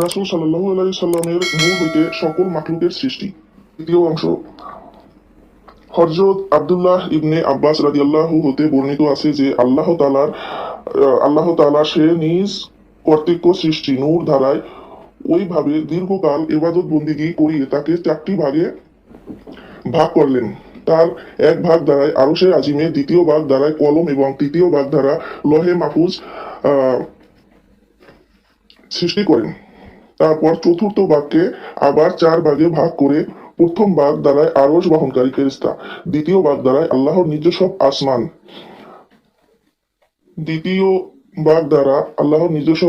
রাসূল সাল্লাল্লাহু আলাইহি সাল্লামের নূর হইতে সকল মাখলুকের সৃষ্টি। দ্বিতীয় অংশ, হযরত আব্দুল্লাহ ইবনে আব্বাস রাদিয়াল্লাহু হতে বর্ণিত আছে যে আল্লাহ তাআলা সে নিজ কর্তৃক সৃষ্টি নূর ধারায় ওইভাবে দীর্ঘকাল ইবাদত বন্দিগি করিয়ে তাকে চারটি ভাগে ভাগ করলেন। তার এক ভাগ দ্বারাই আরশে আজিমে, দ্বিতীয় ভাগ দ্বারাই কলম এবং তৃতীয় ভাগ দ্বারা লহে মাহফুজ সৃষ্টি করেন। তারপর চতুর্থ ভাগকে আবার চার ভাগে ভাগ করে প্রথম ভাগ দ্বারাই আরশ বহনকারী ফেরেশতা, দ্বিতীয় ভাগ দ্বারাই আল্লাহর নিজস্ব আসমান, দ্বিতীয় ভাগ দ্বারা আল্লাহর নিজস্ব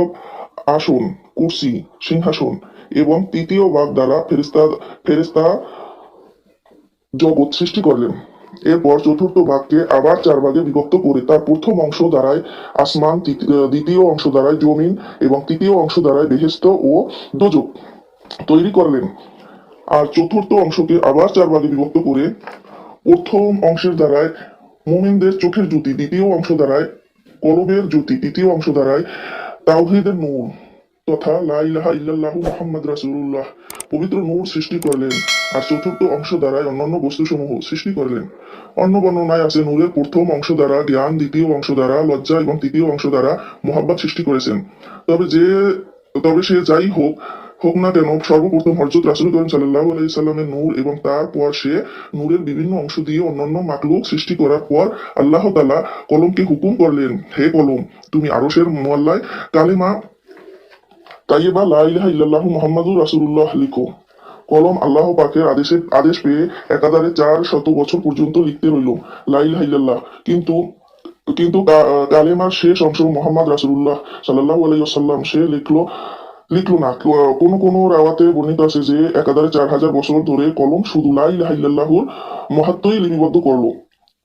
আসন, কুরসি, সিংহাসন এবং তৃতীয় ভাগ দ্বারা ফেরেশতা ফেরেশতা জগৎ সৃষ্টি করলেন। এরপর চতুর্থ ভাগকে আবার চার ভাগে বিভক্ত করে তার প্রথম অংশ দ্বারাই আসমান, দ্বিতীয় অংশ দ্বারাই জমিন এবং তৃতীয় অংশ দ্বারাই বেহেশত ও দোজখ তৈরি করলেন। আর চতুর্থ অংশকে আবার চার ভাগে বিভক্ত করে প্রথম অংশের দ্বারায় মুমিনদের চোখের জ্যোতি, দ্বিতীয় অংশ দ্বারায় কলবের জ্যোতি, তৃতীয় অংশ দ্বারায় তাওহীদের নূর তথা লা ইলাহা ইল্লাল্লাহু মুহাম্মাদ রাসূলুল্লাহ পবিত্র নূর সৃষ্টি করলেন। আর চতুর্থ অংশ দ্বারায় অন্যান্য বস্তুসমূহ সৃষ্টি করলেন। অন্য বর্ণনায় আছে নূরের প্রথম অংশ দ্বারা জ্ঞান, দ্বিতীয় অংশ দ্বারা লজ্জা এবং তৃতীয় অংশ দ্বারা মোহাব্বত সৃষ্টি করেছেন। তবে সে যাই হোক হোক না কেন, সর্বপ্রথম হযরত রাসূল করিম সাল্লাল্লাহু আলাইহি সাল্লামের নূর এবং তারপর সে নূরের বিভিন্ন অংশ দিয়ে অন্যান্য মাখলুক সৃষ্টি করার পর আল্লাহ তাআলা কলমকে হুকুম করলেন, হে কলম, তুমি আরশের মোয়াল্লায় কালেমা তাইয়্যিবা লা ইলাহা ইল্লাল্লাহু মুহাম্মাদুর রাসূলুল্লাহ লিখো। কলম আল্লাহ পাকের আদেশ পেয়ে একাধারে 400 বছর পর্যন্ত লিখতে রইল লা ইলাহা ইল্লাল্লাহ। কিন্তু কিন্তু কালেমার শেষ অংশ মুহাম্মদ রাসূলুল্লাহ সাল্লাল্লাহু আলাইহি ওয়াসাল্লাম সে লিখলো না। কোন রাওয়াতে বর্ণিত আছে যে একাধারে 4000 বছর ধরে কলম শুধু লা ইলাহা ইল্লাল্লাহুর মাহাত্ম্যই লিপিবদ্ধ করলো।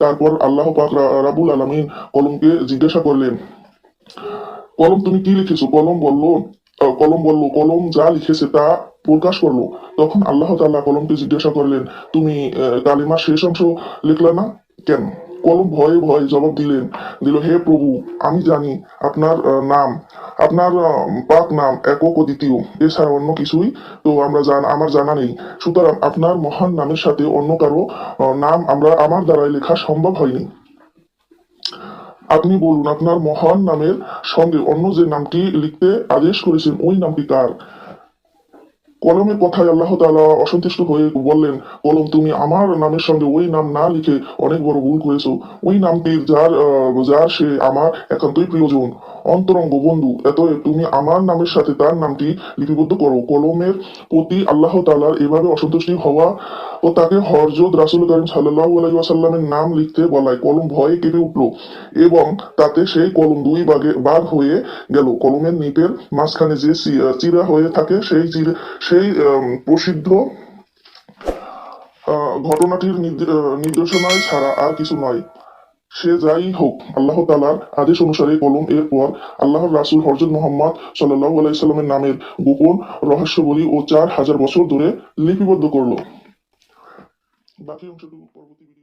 তারপর আল্লাহ পাক রাব্বুল আলামিন কলমকে জিজ্ঞাসা করলেন, কলম তুমি কি লিখেছো? কলম যা লিখেছে তা প্রকাশ করলো। তখন আল্লাহ তাআলা কলমকে জিজ্ঞাসা করলেন, তুমি কালিমার শেষ অংশ লিখলা না কেন? কলম ভয়ে ভয়ে জবাব দিল, হে প্রভু, আমি জানি আপনার নাম, আপনার পাক নাম একক ও দ্বিতীয়, এছাড়া অন্য কিছুই তো আমার জানা নেই। সুতরাং আপনার মহান নামের সাথে অন্য কারো নাম আমার দ্বারাই লেখা সম্ভব হয়নি। আপনি বলুন, আপনার মহান নামের সঙ্গে অন্য যে নামটি লিখতে আদেশ করেছেন ওই নামটি কার? কলমের কথায় আল্লাহ তাআলা অসন্তুষ্ট হয়ে বললেন, কলম, তুমি আমার নামের সঙ্গে ওই নাম না লিখে অনেক বড় ভুল করেছো। ওই নামটির যার সে আমার একান্তই প্রিয়জন, অন্তরঙ্গ বন্ধু। অতএব তুমি আমার নামের সাথে তার নামটি লিপিবদ্ধ করো। কলমের প্রতি আল্লাহ তাআলার এভাবে অসন্তুষ্টি হওয়া ও তাকে হযরত রাসূল করিম সাল্লাল্লাহু আলাইহি ওয়াসাল্লামের নাম লিখতে বলায় কলম ভয়ে কেঁপে উঠল এবং তাতে সেই কলম দুই ভাগ হয়ে গেল। কলমের নিপের মাঝখানে যে চিরা হয়ে থাকে সেই প্রসিদ্ধ ঘটনাটির নির্দেশনায় ছাড়া আর কিছু নয়। সে যাই হোক, আল্লাহ তাআলার আদেশ অনুসারে কলম এরপর আল্লাহর রাসূল হযরত মুহাম্মদ সাল্লাল্লাহু আলাইহি সাল্লামের নামের গোপন রহস্যাবলী ও 4000 বছর ধরে লিপিবদ্ধ করলো। বাকি অংশটুকু পরবর্তী ভিডিও